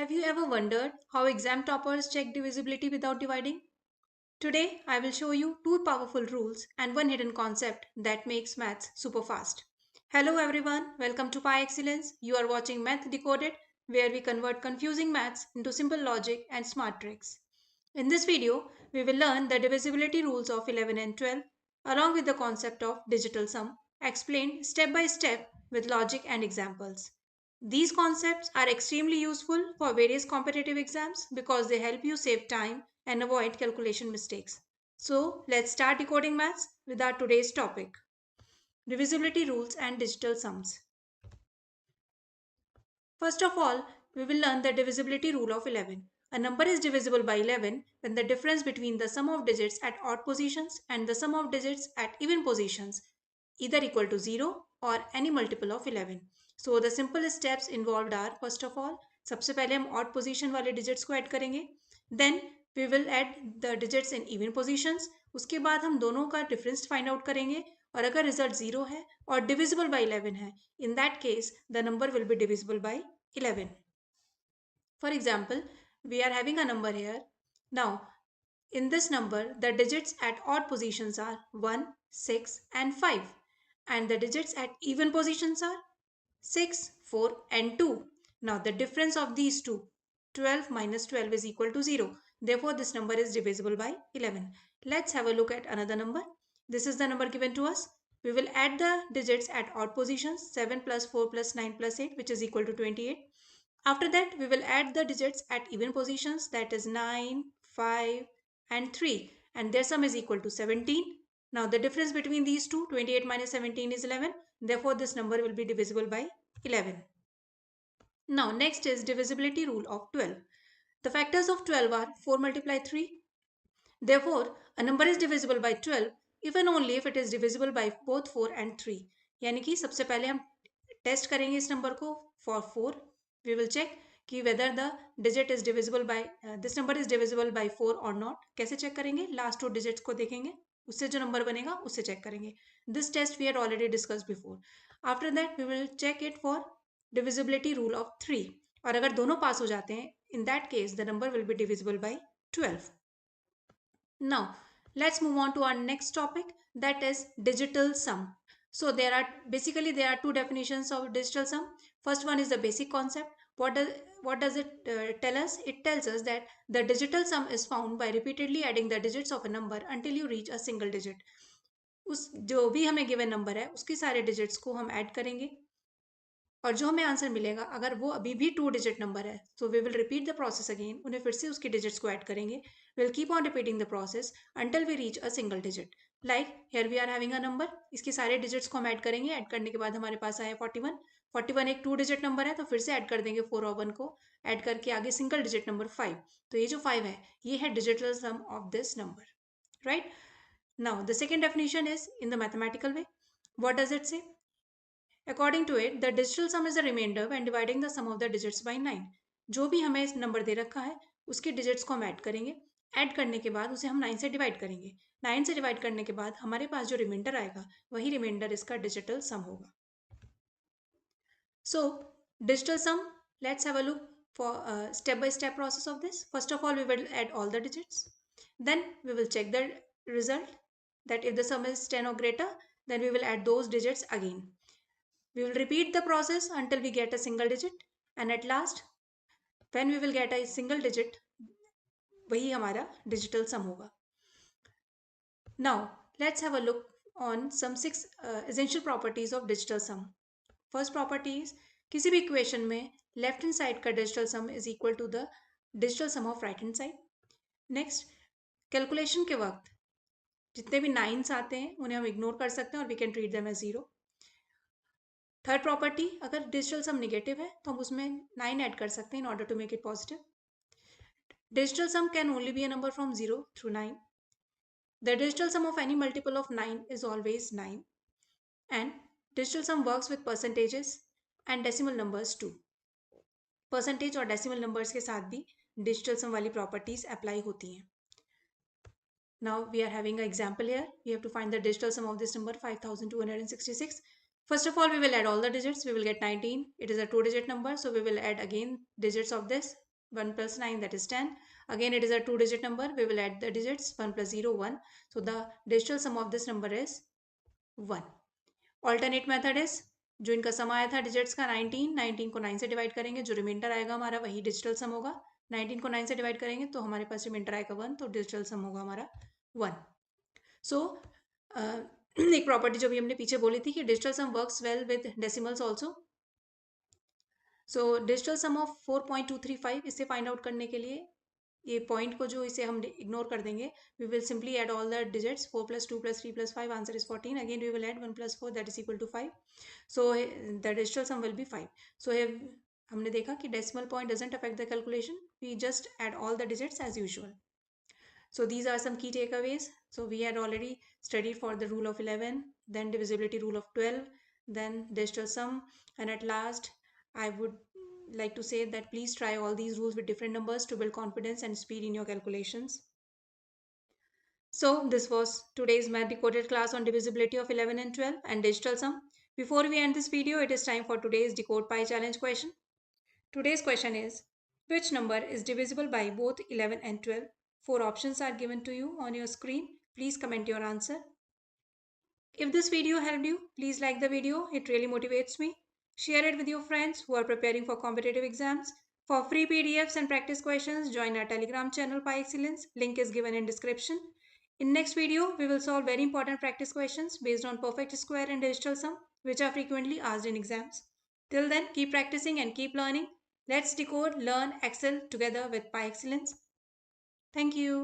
Have you ever wondered how exam toppers check divisibility without dividing? Today, I will show you two powerful rules and one hidden concept that makes maths super fast. Hello everyone, welcome to Pi Excellence. You are watching Math Decoded, where we convert confusing maths into simple logic and smart tricks. In this video, we will learn the divisibility rules of 11 and 12 along with the concept of digital sum, explained step by step with logic and examples. These concepts are extremely useful for various competitive exams because they help you save time and avoid calculation mistakes. So, let's start decoding maths with our today's topic, divisibility rules and digital sums. First of all, we will learn the divisibility rule of 11. A number is divisible by 11 when the difference between the sum of digits at odd positions and the sum of digits at even positions either equal to 0 or any multiple of 11. So the simple steps involved are, first of all, सबसे पहले हम odd position वाले digits को add करेंगे. Then we will add the digits in even positions. उसके बाद हम दोनों का difference find out करेंगे और अगर result 0 है और divisible by 11 है, in that case the number will be divisible by 11. For example, we are having a number here. Now, in this number, the digits at odd positions are 1, 6 and 5. And the digits at even positions are 6, 4 and 2. Now, the difference of these two, 12 minus 12 is equal to 0. Therefore, this number is divisible by 11. Let's have a look at another number. This is the number given to us. We will add the digits at odd positions, 7 plus 4 plus 9 plus 8, which is equal to 28. After that, we will add the digits at even positions, that is 9, 5 and 3, and their sum is equal to 17. Now the difference between these two, 28 minus 17 is 11. Therefore, this number will be divisible by 11. Now next is divisibility rule of 12. The factors of 12 are 4 multiply 3. Therefore, a number is divisible by 12 if and only if it is divisible by both 4 and 3. यानी कि सबसे पहले हम test करेंगे इस number को for 4. We will check कि whether the digit is divisible by this number is divisible by 4 or not. कैसे चेक करेंगे? लास्ट टू डिजिट्स को देखेंगे, उससे जो नंबर बनेगा उससे चेक करेंगे. This test we had already discussed before. After that we will check it for divisibility rule of 3. और अगर दोनों पास हो जाते हैं, in that case the number will be divisible by 12. Now, let's move on to our next topic, that is digital sum. So there are two definitions of digital sum. First one is the basic concept. What does it tell us? It tells us that the digital sum is found by repeatedly adding the digits of a number until you reach a single digit. उस जो भी हमें given number है उसके सारे digits को हम add करेंगे और जो हमें आंसर मिलेगा अगर वो अभी भी 2 डिजिट नंबर है, so we will repeat the process again. उन्हें फिर से उसके डिजिट्स को ऐड करेंगे. Will keep on repeating the process until we reach a single digit. Like here we are having a number. इसके सारे डिजिट्स को हम ऐड करेंगे. ऐड करने के बाद हमारे पास आया 41. 41 एक 2 डिजिट नंबर है, तो फिर से ऐड कर देंगे 4 और 1 को. ऐड करके आगे सिंगल डिजिट नंबर 5. तो ये जो 5 है ये है digital sum of this number, right. Now the second definition is in the mathematical way. What does it say? According to it, the digital sum is the remainder when dividing the sum of the digits by 9. जो भी हमें इस number दे रखा है उसके digits को हम add करेंगे. ऐड करने के बाद उसे हम 9 से डिवाइड करेंगे. 9 से डिवाइड करने के बाद हमारे पास जो रिमाइंडर आएगा वही रिमाइंडर इसका डिजिटल सम होगा. So, digital sum, let's have a look for a step-by-step process of this. First of all, we will add all the digits. Then we will check the result, that if the sum is 10 or greater, then we will add those digits again. We will repeat the process until we get a single digit, and at last when we will get a single digit, वही हमारा digital sum होगा. Now let's have a look on some 6 essential properties of digital sum. First property is किसी भी equation में left hand side का digital sum is equal to the digital sum of right hand side. Next, calculation के वक्त जितने भी 9s आते हैं उन्हें हम ignore कर सकते हैं और we can treat them as 0. Third property, अगर डिजिटल सम निगेटिव है तो हम उसमें 9 ऐड कर सकते हैं in order to make it positive. Digital sum can only be a number from 0 through 9. The digital sum of any multiple of 9 is always 9. And digital sum works with percentages and decimal numbers too. Percentage और decimal numbers के साथ भी digital सम वाली properties apply होती हैं. Now we are having an example here. We have to find the digital sum of this number 5266. First of all, we will add all the digits. We will get 19. It is a 2-digit number, so we will add again digits of this. 1 plus 9, that is 10. Again, it is a two-digit number. We will add the digits 1 plus 0, 1. So the digital sum of this number is 1. Alternate method is, जो इनका सम आया था digits का 19, 19 को 9 से divide करेंगे, जो reminder आएगा हमारा वही डिजिटल सम होगा. 19 को 9 से डिवाइड करेंगे तो हमारे पास रिमाइंडर आएगा 1, तो डिजिटल सम होगा हमारा 1. सो एक प्रॉपर्टी जो भी हमने पीछे बोली थी कि digital sum works well with decimals also. So digital sum of 4.235, इसे फाइंड आउट करने के लिए ये पॉइंट को जो इसे हम इग्नोर कर देंगे. We will simply add all the digits. 4 plus 2 plus 3 plus 5, answer is 14. Again we will add 1 plus 4, that is equal to 5. So the digital sum will be 5. सो हमने देखा कि decimal point doesn't affect the calculation. We just add all the digits as usual. So these are some key takeaways. So we had already studied for the rule of 11, then divisibility rule of 12, then digital sum, and at last I would like to say that please try all these rules with different numbers to build confidence and speed in your calculations. So this was today's math decoded class on divisibility of 11 and 12 and digital sum. Before we end this video, it is time for today's decode pi challenge question. Today's question is, which number is divisible by both 11 and 12? Four options are given to you on your screen. Please comment your answer. If this video helped you, please like the video. It really motivates me. Share it with your friends who are preparing for competitive exams. For free PDFs and practice questions, join our Telegram channel Pi Excellence. Link is given in description. In next video, we will solve very important practice questions based on perfect square and digital sum, which are frequently asked in exams. Till then, keep practicing and keep learning. Let's decode, learn, excel together with Pi Excellence. Thank you.